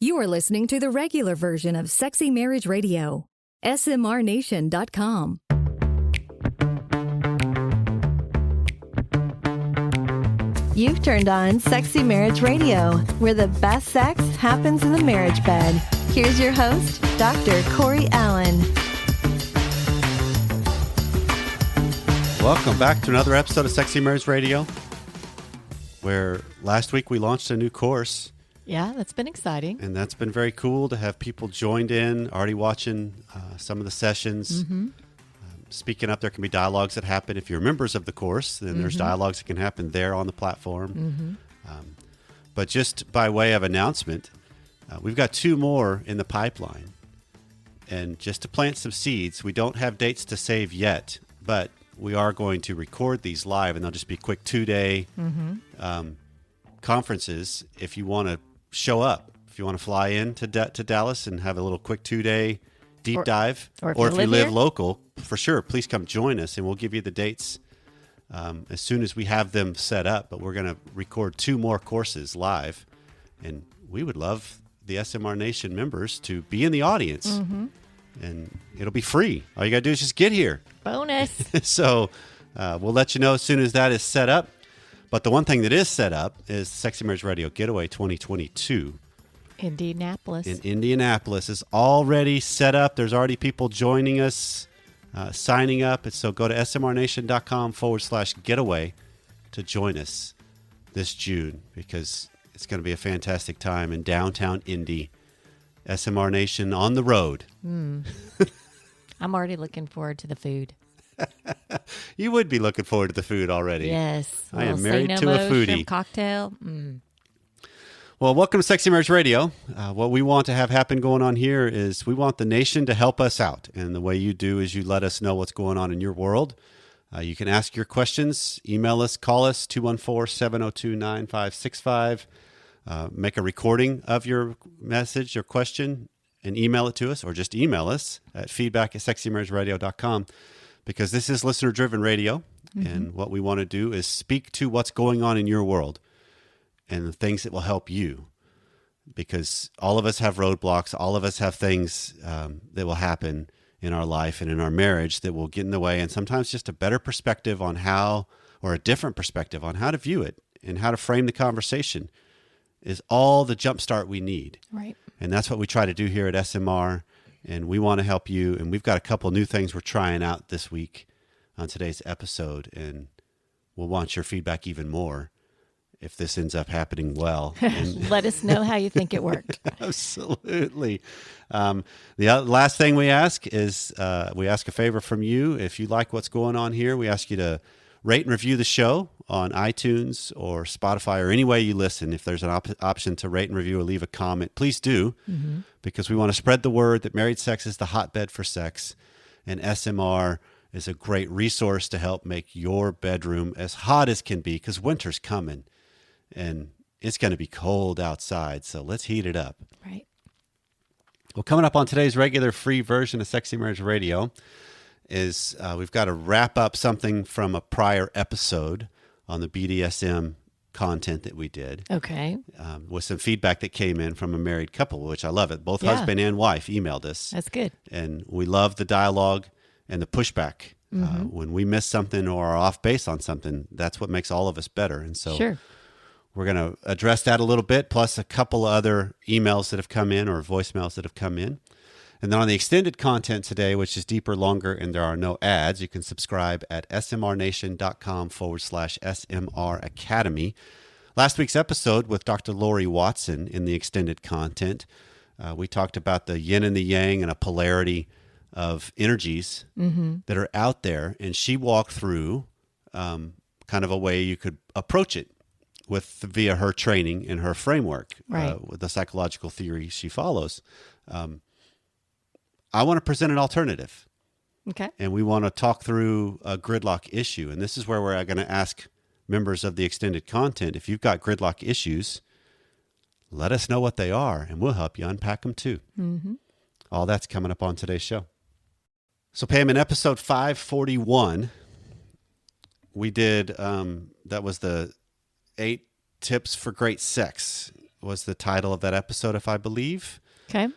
You are listening to the regular version of Sexy Marriage Radio. smrnation.com. You've turned on Sexy Marriage Radio, where the best sex happens in the marriage bed. Here's your host, Dr. Corey Allen. Welcome back to another episode of Sexy Marriage Radio, where last week we launched a new course. Yeah, that's been exciting. And that's been very cool to have people joined in, already watching some of the sessions. Mm-hmm. Speaking up, there can be dialogues that happen. If you're members of the course, then there's dialogues that can happen there on the platform. But just by way of announcement, we've got 2 more in the pipeline. And just to plant some seeds, we don't have dates to save yet, but we are going to record these live, and they'll just be quick 2-day conferences if you want to show up. If you want to fly in to Dallas and have a little quick 2-day deep dive, or if you live local, for sure, please come join us, and we'll give you the dates as soon as we have them set up. But we're going to record 2 more courses live, and we would love the SMR Nation members to be in the audience, and it'll be free. All you got to do is just get here. Bonus. So we'll let you know as soon as that is set up. But the one thing that is set up is Sexy Marriage Radio Getaway 2022. Indianapolis. In Indianapolis is already set up. There's already people joining us, signing up. And so go to smrnation.com/getaway to join us this June, because it's going to be a fantastic time in downtown Indy. SMR Nation on the road. I'm already looking forward to the food. You would be looking forward to the food already. Yes. I am married to a foodie. Shrimp cocktail. Well, welcome to Sexy Marriage Radio. What we want to have happen going on here is we want the nation to help us out. And the way you do is you let us know what's going on in your world. You can ask your questions, email us, call us, 214-702-9565. Make a recording of your message or question and email it to us, or just email us at feedback@sexymarriageradio.com, because this is listener-driven radio. And what we want to do is speak to what's going on in your world and the things that will help you, because all of us have roadblocks. All of us have things that will happen in our life and in our marriage that will get in the way. And sometimes just a better perspective on how, or a different perspective on how to view it and how to frame the conversation is all the jumpstart we need. Right. And that's what we try to do here at SMR. And we want to help you. And we've got a couple new things we're trying out this week on today's episode. And we'll want your feedback even more if this ends up happening well. And Let us know how you think it worked. absolutely. The last thing we ask is we ask a favor from you. If you like what's going on here, we ask you to rate and review the show on iTunes or Spotify or any way you listen. If there's an option to rate and review or leave a comment, please do, because we want to spread the word that married sex is the hotbed for sex, and SMR is a great resource to help make your bedroom as hot as can be, because winter's coming and it's going to be cold outside. So let's heat it up. Right. Well, coming up on today's regular free version of Sexy Marriage Radio is we've got to wrap up something from a prior episode on the BDSM content that we did. Okay. With some feedback that came in from a married couple, which I love it. Both husband and wife emailed us. That's good. And we love the dialogue and the pushback. When we miss something or are off base on something, that's what makes all of us better. And so we're going to address that a little bit, plus a couple of other emails that have come in or voicemails that have come in. And then on the extended content today, which is deeper, longer, and there are no ads, you can subscribe at smrnation.com/SMR Academy. Last week's episode with Dr. Lori Watson in the extended content, we talked about the yin and the yang and a polarity of energies that are out there. And she walked through kind of a way you could approach it via her training and her framework, with the psychological theory she follows. I want to present an alternative. Okay. And we want to talk through a gridlock issue. And this is where we're going to ask members of the extended content, if you've got gridlock issues, let us know what they are, and we'll help you unpack them too. All that's coming up on today's show. So Pam, in episode 541, we did, that was the 8 tips for great sex. was the title of that episode, if I believe. Okay.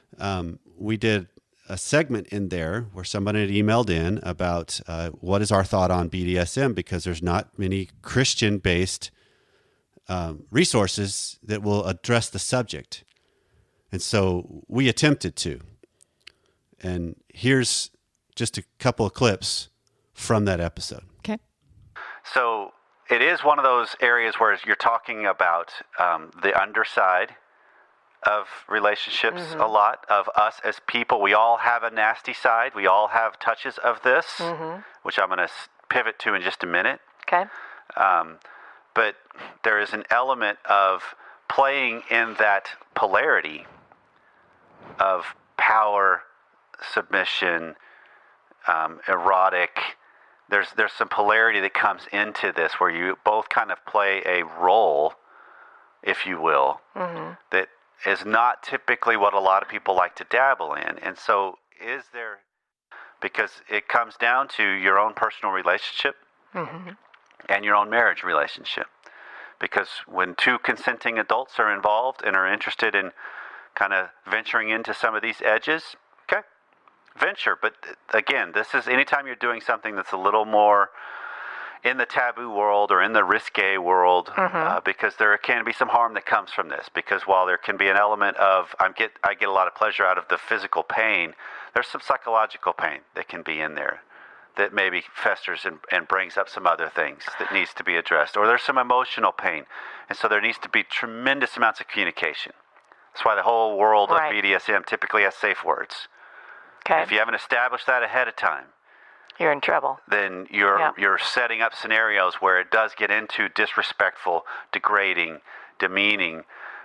We did a segment in there where somebody had emailed in about what is our thought on BDSM, because there's not many Christian-based resources that will address the subject. And so we attempted to. And here's just a couple of clips from that episode. Okay. So it is one of those areas where you're talking about the underside of relationships a lot, of us as people. We all have a nasty side. We all have touches of this, which I'm going to pivot to in just a minute. Okay. But there is an element of playing in that polarity of power, submission, erotic. There's some polarity that comes into this where you both kind of play a role, if you will, that is not typically what a lot of people like to dabble in. And so is there, because it comes down to your own personal relationship and your own marriage relationship. Because when two consenting adults are involved and are interested in kind of venturing into some of these edges, okay, venture. But again, this is anytime you're doing something that's a little more in the taboo world or in the risque world, because there can be some harm that comes from this. Because while there can be an element of I get a lot of pleasure out of the physical pain, there's some psychological pain that can be in there that maybe festers and brings up some other things that needs to be addressed. Or there's some emotional pain. And so there needs to be tremendous amounts of communication. That's why the whole world of BDSM typically has safe words. Okay. If you haven't established that ahead of time, you're in trouble. Then you're setting up scenarios where it does get into disrespectful, degrading, demeaning,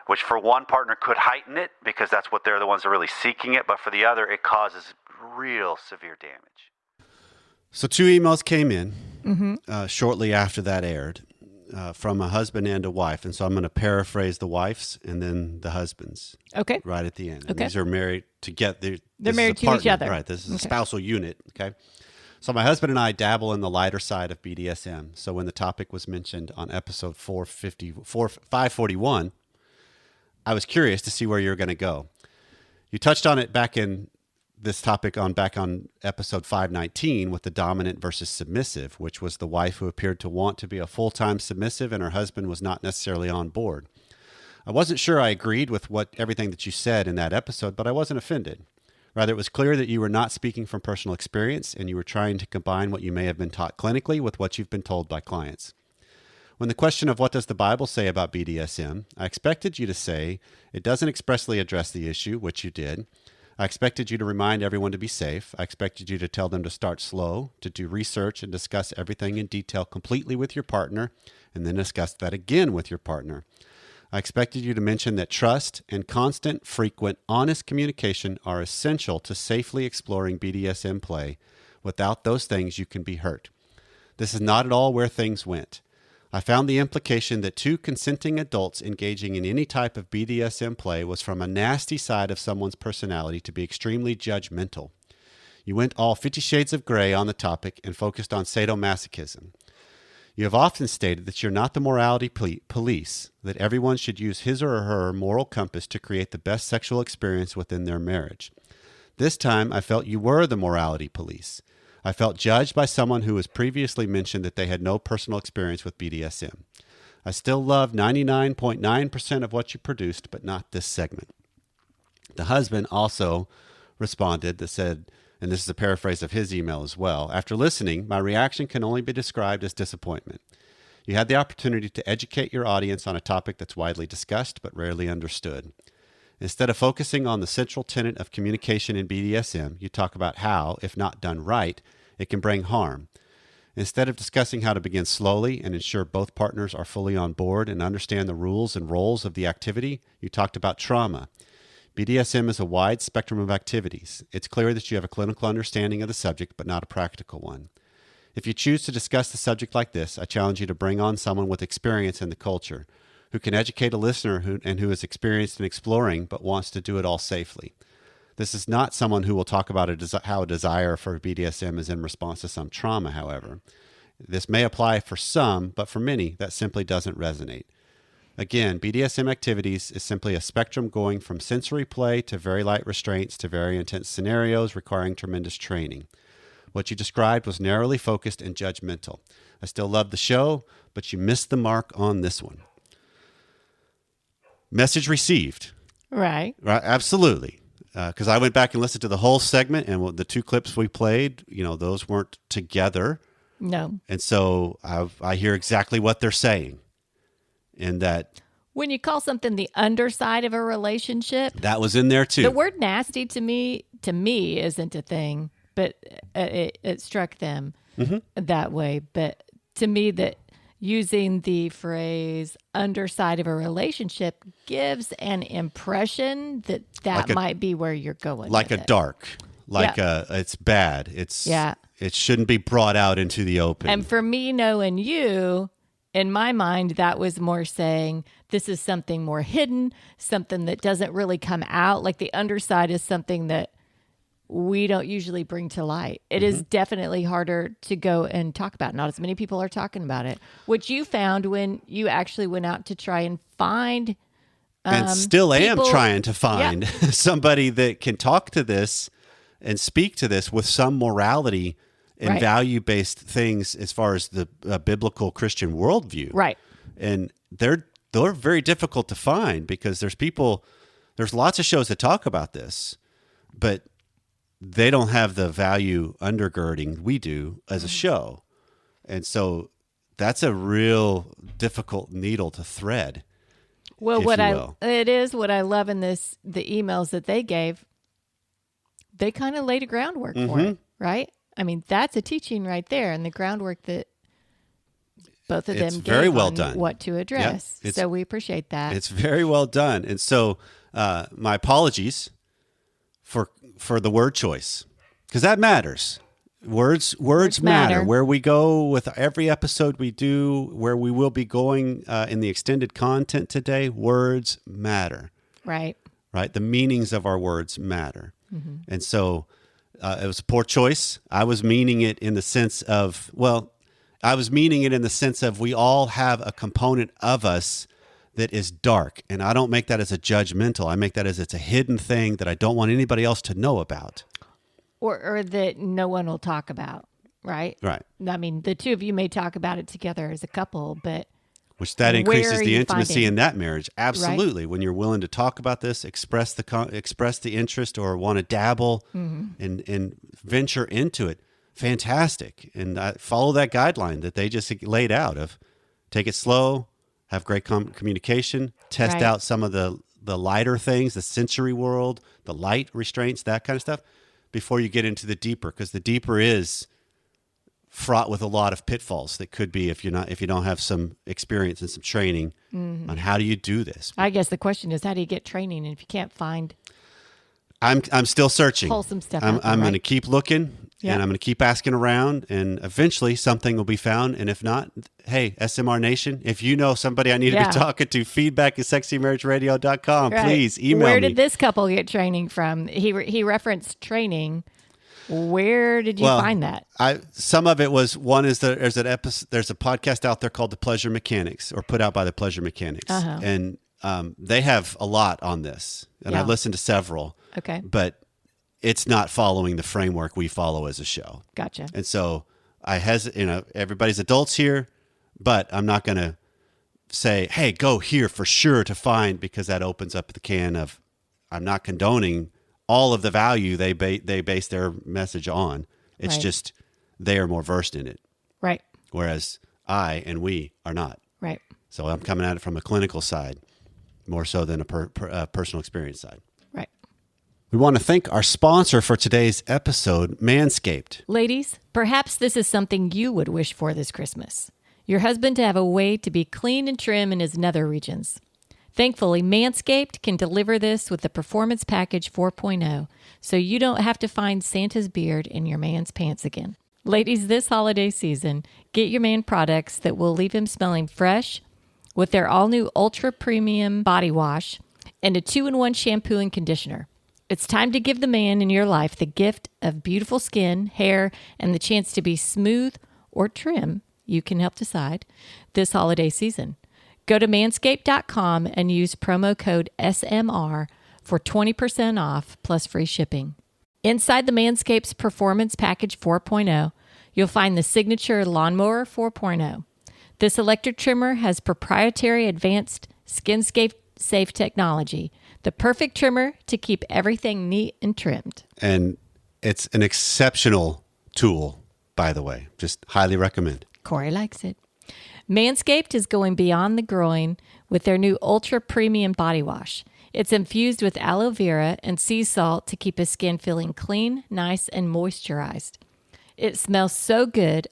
which for one partner could heighten it because that's what they're the ones that are really seeking it, but for the other, it causes real severe damage. So 2 emails came in shortly after that aired from a husband and a wife. And so I'm going to paraphrase the wife's and then the husband's. Okay. Right at the end. And okay. These are married together. They're married to each other. Right. This is a spousal unit. Okay. So my husband and I dabble in the lighter side of BDSM. So when the topic was mentioned on episode 541, I was curious to see where you were going to go. You touched on it back on episode 519 with the dominant versus submissive, which was the wife who appeared to want to be a full-time submissive and her husband was not necessarily on board. I wasn't sure I agreed with everything that you said in that episode, but I wasn't offended. Rather, it was clear that you were not speaking from personal experience and you were trying to combine what you may have been taught clinically with what you've been told by clients. When the question of what does the Bible say about BDSM, I expected you to say it doesn't expressly address the issue, which you did. I expected you to remind everyone to be safe. I expected you to tell them to start slow, to do research and discuss everything in detail completely with your partner, and then discuss that again with your partner. I expected you to mention that trust and constant, frequent, honest communication are essential to safely exploring BDSM play. Without those things, you can be hurt. This is not at all where things went. I found the implication that 2 consenting adults engaging in any type of BDSM play was from a nasty side of someone's personality to be extremely judgmental. You went all 50 shades of gray on the topic and focused on sadomasochism. You have often stated that you're not the morality police, that everyone should use his or her moral compass to create the best sexual experience within their marriage. This time, I felt you were the morality police. I felt judged by someone who has previously mentioned that they had no personal experience with BDSM. I still love 99.9% of what you produced, but not this segment. The husband also responded that said, and this is a paraphrase of his email as well, after listening, my reaction can only be described as disappointment. You had the opportunity to educate your audience on a topic that's widely discussed but rarely understood. Instead of focusing on the central tenet of communication in BDSM, you talk about how, if not done right, it can bring harm. Instead of discussing how to begin slowly and ensure both partners are fully on board and understand the rules and roles of the activity, you talked about trauma. BDSM is a wide spectrum of activities. It's clear that you have a clinical understanding of the subject, but not a practical one. If you choose to discuss the subject like this, I challenge you to bring on someone with experience in the culture, who can educate a listener who is experienced in exploring but wants to do it all safely. This is not someone who will talk about how a desire for BDSM is in response to some trauma, however. This may apply for some, but for many, that simply doesn't resonate. Again, BDSM activities is simply a spectrum going from sensory play to very light restraints to very intense scenarios requiring tremendous training. What you described was narrowly focused and judgmental. I still love the show, but you missed the mark on this one. Message received. Right. Right, absolutely. Because I went back and listened to the whole segment, and the 2 clips we played, those weren't together. No. And so I hear exactly what they're saying. And that When you call something the underside of a relationship, that was in there too. the word nasty to me isn't a thing, but it struck them that way. But to me, that using the phrase underside of a relationship gives an impression that Like a- might be where you're going. like a with it. dark, it's bad. It shouldn't be brought out into the open. And for me, knowing you, in my mind, that was more saying this is something more hidden, something that doesn't really come out. Like the underside is something that we don't usually bring to light. It is definitely harder to go and talk about. Not as many people are talking about it, which you found when you actually went out to try and find. And still am people- trying to find somebody that can talk to this and speak to this with some morality and Right. value-based things as far as the biblical Christian worldview. Right. And they're very difficult to find because there's lots of shows that talk about this, but they don't have the value undergirding we do as a show. And so that's a real difficult needle to thread. Well, if what you will. it is what I love in the emails that they gave, they kind of laid a groundwork for it, right? I mean, that's a teaching right there, and the groundwork that both of them It's gave very well on done. what to address. it's- So we appreciate that. It's very well done. And so my apologies for the word choice, because that matters. Words matter. matter. Where we go with every episode we do, where we will be going in the extended content today, words matter, right. right? The meanings of our words matter. And so it was a poor choice. I was meaning it in the sense of, we all have a component of us that is dark. And I don't make that as a judgmental. I make that as it's a hidden thing that I don't want anybody else to know about. Or that no one will talk about, right? Right. I mean, the two of you may talk about it together as a couple, but Which that Where increases are the you intimacy finding- in that marriage. Absolutely. When you're willing to talk about this, express the interest or want to dabble and venture into it, fantastic. And follow that guideline that they just laid out of take it slow, have great communication, test Right. out some of the lighter things, the sensory world, the light restraints, that kind of stuff, before you get into the deeper, because the deeper is fraught with a lot of pitfalls that could be if you don't have some experience and some training on how do you do this. I guess the question is, how do you get training? And if you can't find I'm still searching. wholesome stuff I'm out there, going to right? keep looking, Yeah. and I'm going to keep asking around, and eventually something will be found. And if not, hey, SMR Nation, if you know somebody I need to Yeah. be talking to, feedback@sexymarriageradio.com. Right. Please email Where me. did this couple get training from? He referenced training. Where did you find that? Some of it was there's a podcast out there called The Pleasure Mechanics, or put out by The Pleasure Mechanics, and they have a lot on this, and Yeah. I've listened to several. Okay. But it's not following the framework we follow as a show. Gotcha. And so everybody's adults here, but I'm not going to say, hey, go here for sure to find, because that opens up the can of, I'm not condoning all of the value they base their message on. It's Right. just they are more versed in it, Right. whereas I and we are not. Right. So I'm coming at it from a clinical side more so than a personal experience side. Right. We want to thank our sponsor for today's episode, Manscaped. Ladies, perhaps this is something you would wish for this Christmas. Your husband to have a way to be clean and trim in his nether regions. Thankfully, Manscaped can deliver this with the Performance Package 4.0, so you don't have to find Santa's beard in your man's pants again. Ladies, this holiday season, get your man products that will leave him smelling fresh with their all-new Ultra Premium Body Wash and a 2-in-1 shampoo and conditioner. It's time to give the man in your life the gift of beautiful skin, hair, and the chance to be smooth or trim, you can help decide, this holiday season. Go to manscaped.com and use promo code SMR for 20% off plus free shipping. Inside the Manscaped's Performance Package 4.0, you'll find the Signature Lawnmower 4.0. This electric trimmer has proprietary advanced skin-safe technology, the perfect trimmer to keep everything neat and trimmed. And it's an exceptional tool, by the way. Just highly recommend. Corey likes it. Manscaped is going beyond the groin with their new Ultra Premium Body Wash. It's infused with aloe vera and sea salt to keep his skin feeling clean, nice, and moisturized. It smells so good,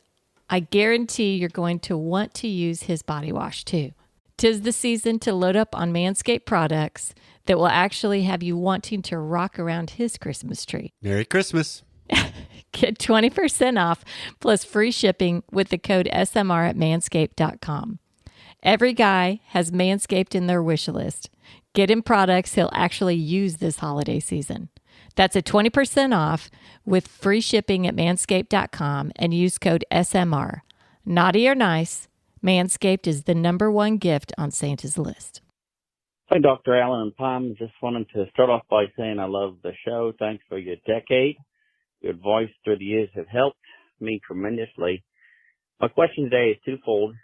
I guarantee you're going to want to use his body wash too. 'Tis the season to load up on Manscaped products that will actually have you wanting to rock around his Christmas tree. Merry Christmas. Get 20% off plus free shipping with the code SMR at manscaped.com. Every guy has Manscaped in their wish list. Get him products he'll actually use this holiday season. That's a 20% off with free shipping at manscaped.com and use code SMR. Naughty or nice, Manscaped is the #1 gift on Santa's list. Hi, Dr. Allen and Pam. Just wanted to start off by saying I love the show. Thanks for your decade. Your advice through the years have helped me tremendously. My question today is twofold.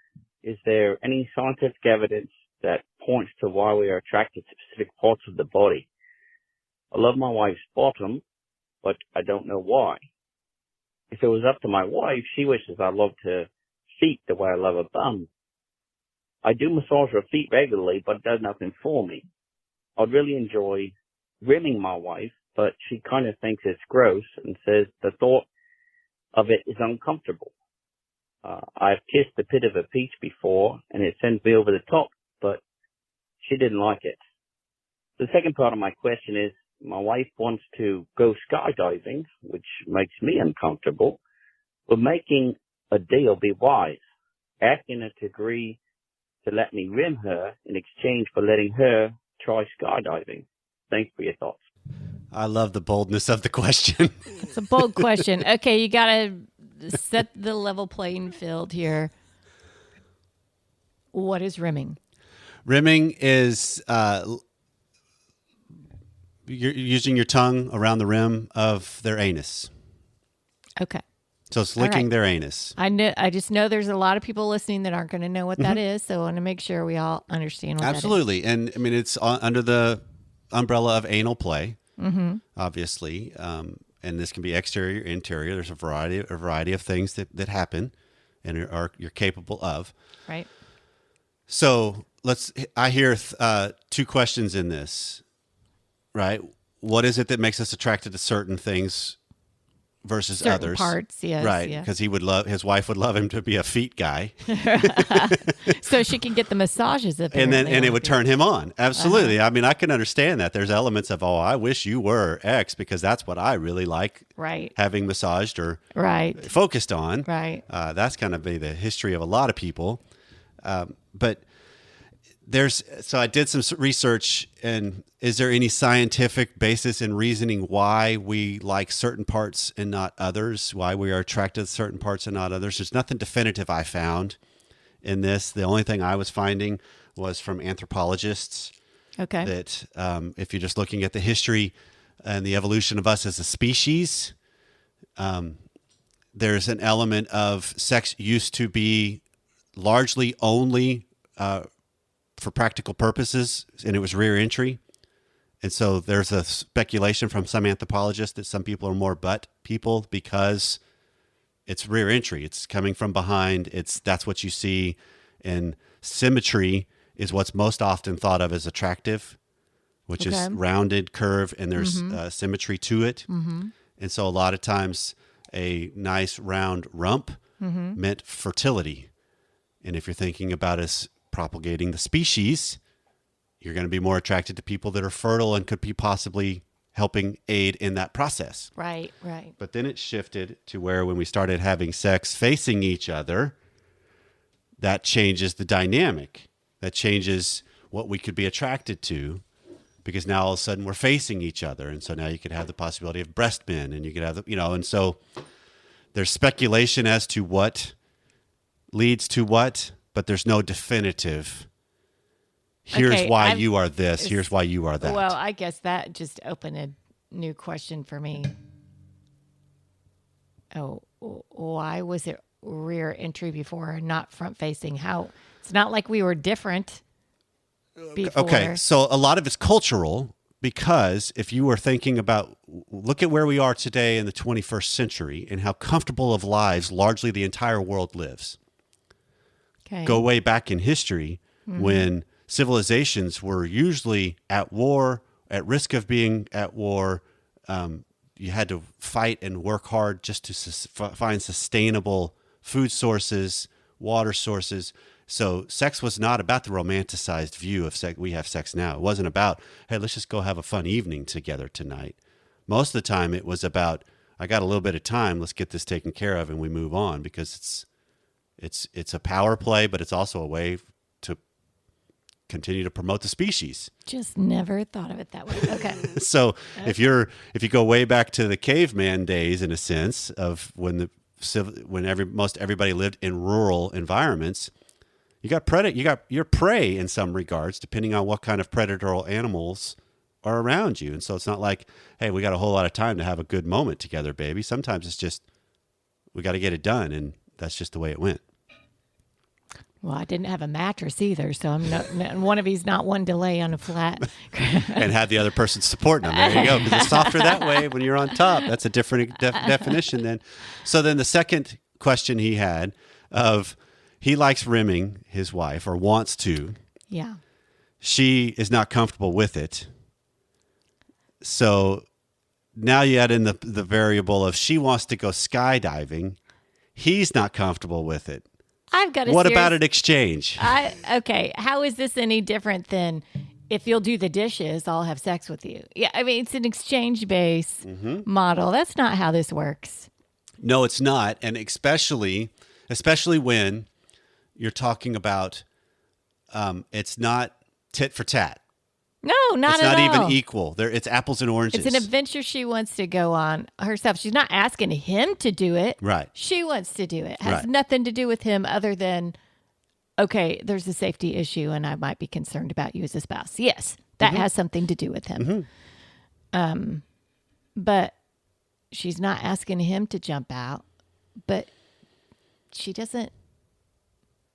Is there any scientific evidence that points to why we are attracted to specific parts of the body? I love my wife's bottom, but I don't know why. If it was up to my wife, she wishes I loved her feet the way I love her bum. I do massage her feet regularly, but it does nothing for me. I'd really enjoy rimming my wife, but she kind of thinks it's gross and says the thought of it is uncomfortable. I've kissed the pit of a peach before, and it sends me over the top, but she didn't like it. The second part of my question is, my wife wants to go skydiving, which makes me uncomfortable. Would making a deal be wise? Asking her to agree to let me rim her in exchange for letting her try skydiving. Thanks for your thoughts. I love the boldness of the question. It's a bold question. Okay, you got to set the level playing field here. What is rimming? Rimming is you're using your tongue around the rim of their anus. Okay. So it's licking their anus. I just know there's a lot of people listening that aren't going to know what that is, so I want to make sure we all understand what Absolutely. And I mean, it's under the umbrella of anal play, obviously. And this can be exterior, interior. There's a variety of things that happen and you're capable of. Right. So I hear two questions in this, right? What is it that makes us attracted to certain things versus certain others? Parts, yes. Right. Yeah. Because his wife would love him to be a feet guy. So she can get the massages of and it would turn him on. Absolutely. I mean, I can understand that. There's elements of, I wish you were X because that's what I really like having massaged or focused on. Right. That's going to be the history of a lot of people. But so I did some research, and is there any scientific basis in reasoning why we like certain parts and not others, why we are attracted to certain parts and not others? There's nothing definitive I found in this. The only thing I was finding was from anthropologists. Okay. That if you're just looking at the history and the evolution of us as a species, there's an element of sex used to be largely only for practical purposes, and it was rear entry. And so there's a speculation from some anthropologists that some people are more butt people because it's rear entry. It's coming from behind. That's what you see. And symmetry is what's most often thought of as attractive, which is rounded, curve, and there's symmetry to it. Mm-hmm. And so a lot of times a nice round rump meant fertility. And if you're thinking about us propagating the species, you're going to be more attracted to people that are fertile and could be possibly helping aid in that process. Right, right. But then it shifted to where when we started having sex facing each other, that changes the dynamic. That changes what we could be attracted to, because now all of a sudden we're facing each other. And so now you could have the possibility of breast men, and you could have and so there's speculation as to what leads to what, but there's no definitive Here's Okay, why you are this. Here's why you are that. Well, I guess that just opened a new question for me. Oh, why was it rear entry before, not front facing? How? It's not like we were different before. Okay, so a lot of it's cultural, because if you were thinking about, look at where we are today in the 21st century and how comfortable of lives largely the entire world lives. Okay. Go way back in history when civilizations were usually at war, at risk of being at war. You had to fight and work hard just to find sustainable food sources, water sources. So sex was not about the romanticized view of sex we have sex now. It wasn't about, hey, let's just go have a fun evening together tonight. Most of the time it was about, I got a little bit of time, let's get this taken care of and we move on, because it's a power play, but it's also a way to continue to promote the species. Just never thought of it that way. Okay. So if you go way back to the caveman days, in a sense, of when most everybody lived in rural environments, you got your prey in some regards, depending on what kind of predatorial animals are around you. And so it's not like, hey, we got a whole lot of time to have a good moment together, baby. Sometimes it's just, we got to get it done. And that's just the way it went. Well, I didn't have a mattress either, so I'm not. One of you's not one to lay on a flat. And have the other person supporting them. There you go. Because it's softer that way when you're on top. That's a different definition then. So then the second question he had of, he likes rimming his wife, or wants to. Yeah. She is not comfortable with it. So now you add in the variable of, she wants to go skydiving. He's not comfortable with it. I've got a What about an exchange? Okay. How is this any different than, if you'll do the dishes, I'll have sex with you? Yeah. I mean, it's an exchange-based model. That's not how this works. No, it's not. And especially when you're talking about, it's not tit for tat. No, not it's at all. It's not even equal. It's apples and oranges. It's an adventure she wants to go on herself. She's not asking him to do it. Right. She wants to do it. It has Right. nothing to do with him other than, okay, there's a safety issue and I might be concerned about you as a spouse. Yes, that has something to do with him. But she's not asking him to jump out. But she doesn't.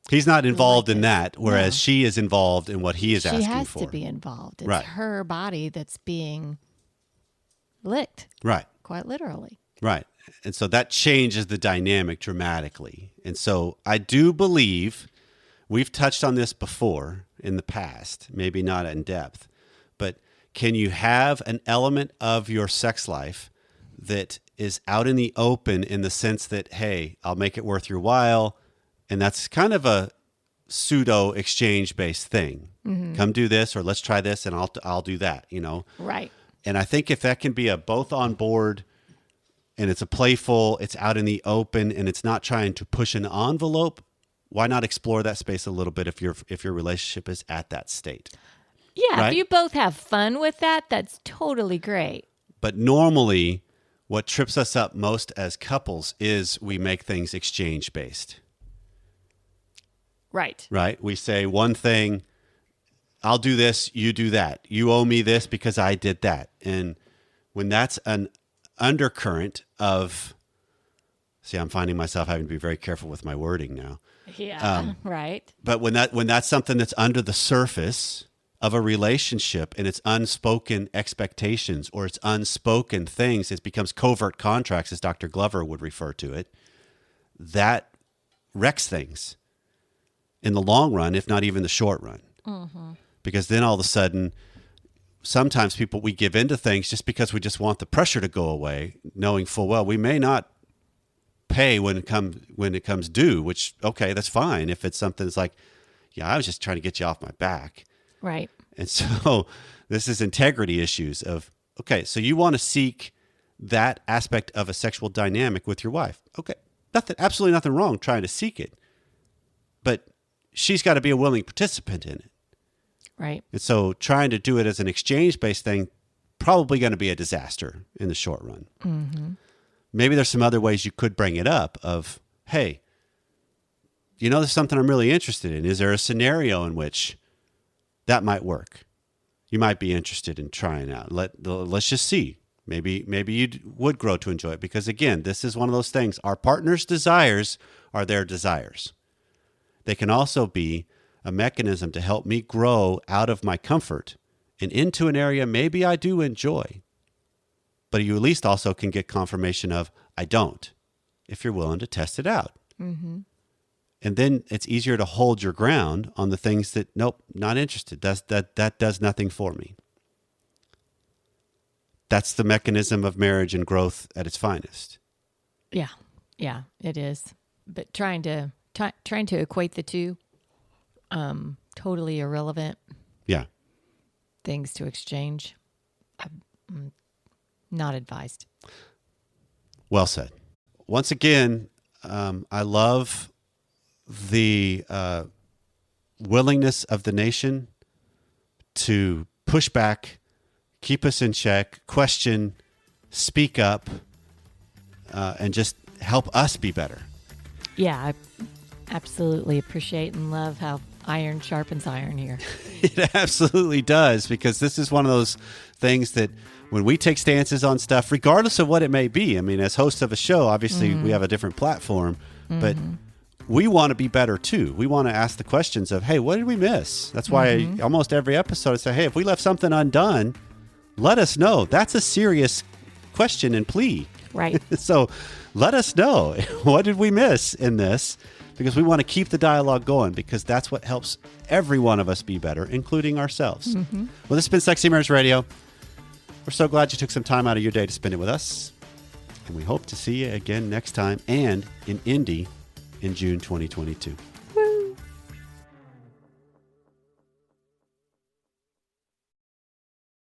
He's not involved like in it. that, whereas No. she is involved in what he is asking for. She has to be involved. It's Right. her body that's being licked, Right. quite literally. Right. And so that changes the dynamic dramatically. And so I do believe, we've touched on this before in the past, maybe not in depth, but can you have an element of your sex life that is out in the open, in the sense that, hey, I'll make it worth your while, and that's kind of a pseudo exchange-based thing. Come do this, or let's try this, and I'll do that, you know? Right. And I think if that can be a both on board, and it's a playful, it's out in the open, and it's not trying to push an envelope, why not explore that space a little bit if your relationship is at that state? Yeah, Right? if you both have fun with that, that's totally great. But normally, what trips us up most as couples is we make things exchange-based. Right. Right? We say one thing, I'll do this, you do that. You owe me this because I did that. And when that's an undercurrent of, see, I'm finding myself having to be very careful with my wording now. Yeah. Right. But when that's something that's under the surface of a relationship, and it's unspoken expectations, or it's unspoken things, it becomes covert contracts, as Dr. Glover would refer to it, that wrecks things in the long run, if not even the short run. Because then all of a sudden, sometimes we give into things just because we just want the pressure to go away, knowing full well we may not pay when it comes due, which, okay, that's fine. If it's something that's like, yeah, I was just trying to get you off my back. Right. And so this is integrity issues of, okay, so you want to seek that aspect of a sexual dynamic with your wife. Okay, absolutely nothing wrong trying to seek it. But she's got to be a willing participant in it. Right. And so trying to do it as an exchange-based thing, probably going to be a disaster in the short run. Maybe there's some other ways you could bring it up of, hey, you know, there's something I'm really interested in. Is there a scenario in which that might work. You might be interested in trying out. Let's just see. Maybe you would grow to enjoy it, because again, this is one of those things. Our partner's desires are their desires. They can also be a mechanism to help me grow out of my comfort and into an area maybe I do enjoy. But you at least also can get confirmation of I don't, if you're willing to test it out. Mm-hmm. And then it's easier to hold your ground on the things that, nope, not interested. That does nothing for me. That's the mechanism of marriage and growth at its finest. Yeah, it is. But trying to equate the two, totally irrelevant. Yeah. Things to exchange. Not advised. Well said. Once again, I love the willingness of the nation to push back, keep us in check, question, speak up, and just help us be better. Yeah, I absolutely appreciate and love how iron sharpens iron here. It absolutely does, because this is one of those things that when we take stances on stuff, regardless of what it may be, I mean, as hosts of a show, obviously we have a different platform, but we want to be better too. We want to ask the questions of, hey, what did we miss? That's why almost every episode I say, hey, if we left something undone, let us know. That's a serious question and plea. Right. So let us know. What did we miss in this? Because we want to keep the dialogue going, because that's what helps every one of us be better, including ourselves. Well, this has been Sexy Marriage Radio. We're so glad you took some time out of your day to spend it with us. And we hope to see you again next time and in Indy in June 2022.